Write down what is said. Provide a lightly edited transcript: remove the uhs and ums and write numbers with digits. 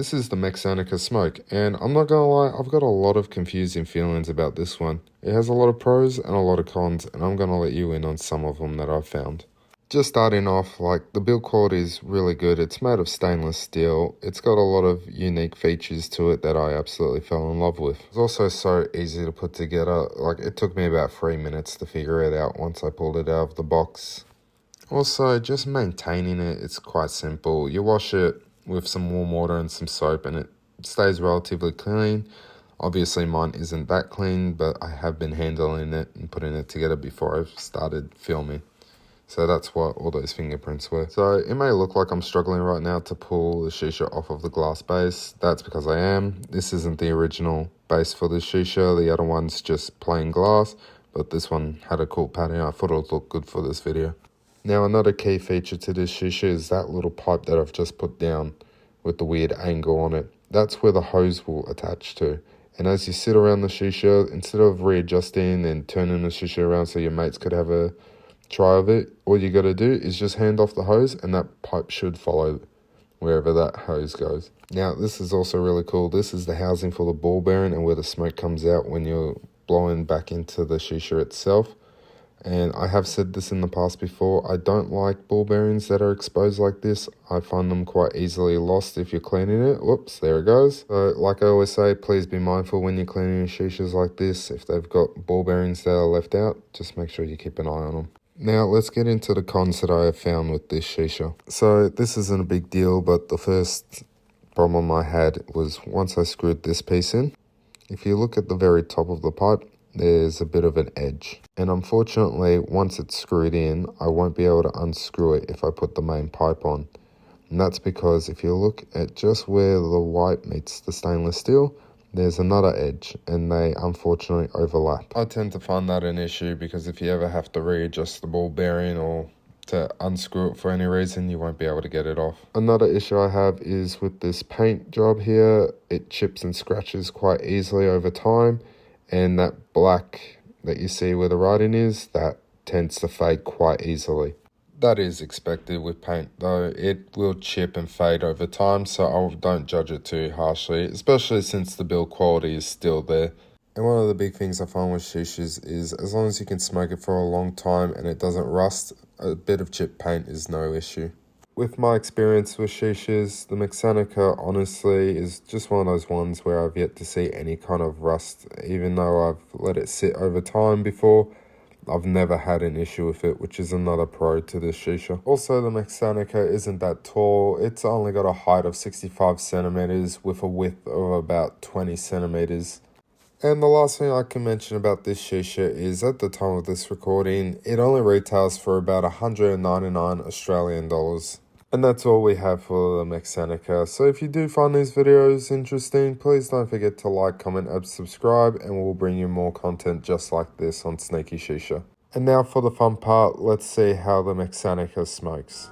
This is the Mexanika Smoke, and I'm not gonna lie, I've got a lot of confusing feelings about this one. It has a lot of pros and a lot of cons, and I'm gonna let you in on some of them that I've found. Just starting off, the build quality is really good. It's made of stainless steel. It's got a lot of unique features to it that I absolutely fell in love with. It's also so easy to put together. It took me about 3 minutes to figure it out once I pulled it out of the box. Also, just maintaining it, it's quite simple. You wash it with some warm water and some soap and it stays relatively clean. Obviously mine isn't that clean, but I have been handling it and putting it together before I've started filming. So that's what all those fingerprints were. So it may look like I'm struggling right now to pull the shisha off of the glass base. That's because I am. This isn't the original base for the shisha. The other one's just plain glass, but this one had a cool pattern. I thought it would look good for this video. Now another key feature to this shisha is that little pipe that I've just put down with the weird angle on it. That's where the hose will attach to. And as you sit around the shisha, instead of readjusting and turning the shisha around so your mates could have a try of it, all you got to do is just hand off the hose and that pipe should follow wherever that hose goes. Now this is also really cool. This is the housing for the ball bearing and where the smoke comes out when you're blowing back into the shisha itself. And I have said this in the past before, I don't like ball bearings that are exposed like this. I find them quite easily lost if you're cleaning it. Whoops, there it goes. So like I always say, please be mindful when you're cleaning your shishas like this. If they've got ball bearings that are left out, just make sure you keep an eye on them. Now let's get into the cons that I have found with this shisha. So this isn't a big deal, but the first problem I had was once I screwed this piece in. If you look at the very top of the pipe, there's a bit of an edge. And unfortunately, once it's screwed in, I won't be able to unscrew it if I put the main pipe on. And that's because if you look at just where the white meets the stainless steel, there's another edge and they unfortunately overlap. I tend to find that an issue because if you ever have to readjust the ball bearing or to unscrew it for any reason, you won't be able to get it off. Another issue I have is with this paint job here. It chips and scratches quite easily over time. And that black that you see where the writing is, that tends to fade quite easily. That is expected with paint though. It will chip and fade over time, so I don't judge it too harshly, especially since the build quality is still there. And one of the big things I find with shishas is as long as you can smoke it for a long time and it doesn't rust, a bit of chipped paint is no issue. With my experience with shishas, the Mexanika honestly is just one of those ones where I've yet to see any kind of rust. Even though I've let it sit over time before, I've never had an issue with it, which is another pro to this shisha. Also, the Mexanika isn't that tall. It's only got a height of 65 centimeters with a width of about 20 centimeters. And the last thing I can mention about this shisha is at the time of this recording, it only retails for about 199 Australian dollars. And that's all we have for the Mexanika. So if you do find these videos interesting, please don't forget to like, comment, and subscribe, and we'll bring you more content just like this on Sneaky Shisha. And now for the fun part, let's see how the Mexanika smokes.